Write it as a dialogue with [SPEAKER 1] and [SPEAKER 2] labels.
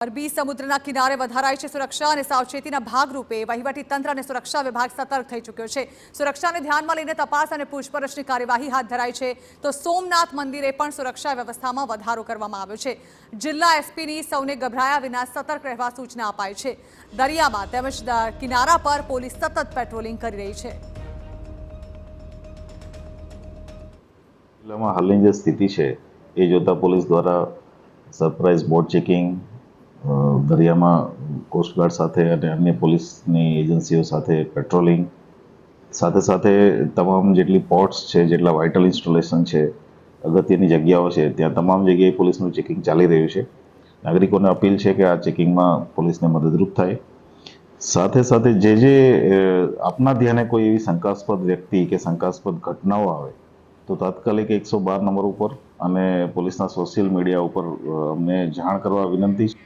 [SPEAKER 1] અરબી સમુદ્રના કિનારે વધારાઈ છે સુરક્ષા અને સાવચેતીના ભાગરૂપે વહીવટી તંત્ર અને સુરક્ષા વિભાગ સતર્ક થઈ ચૂક્યો છે। સુરક્ષાને ધ્યાનમાં લઈને તપાસ અને પૂછપરછની કાર્યવાહી હાથ ધરાઈ છે તો સોમનાથ મંદિરે પણ સુરક્ષા વ્યવસ્થામાં વધારો કરવામાં આવ્યો છે। જિલ્લા એસપીની સૌને ગભરાયા વિના સતર્ક રહેવા સૂચના અપાઈ છે। દરિયામાં તેમજ કિનારા પર પોલીસ સતત પેટ્રોલિંગ કરી રહી છે।
[SPEAKER 2] જિલ્લામાં હાલની જે સ્થિતિ છે એ જોતા પોલીસ દ્વારા સરપ્રાઇઝ બોટ ચેકિંગ દરિયામાં કોસ્ટગાર્ડ સાથે અને અન્ય પોલીસની એજન્સીઓ સાથે પેટ્રોલિંગ સાથે સાથે તમામ જેટલી પોર્ટ્સ છે, જેટલા વાઇટલ ઇન્સ્ટોલેશન છે, અગત્યની જગ્યાઓ છે, ત્યાં તમામ જગ્યાએ પોલીસનું ચેકિંગ ચાલી રહ્યું છે। નાગરિકોને અપીલ છે કે આ ચેકિંગમાં પોલીસને મદદરૂપ થાય। સાથે સાથે જે આપના ધ્યાને કોઈ એવી શંકાસ્પદ વ્યક્તિ કે શંકાસ્પદ ઘટનાઓ આવે તો તાત્કાલિક 112 નંબર ઉપર અને પોલીસના સોશિયલ મીડિયા ઉપર અમને જાણ કરવા વિનંતી છે।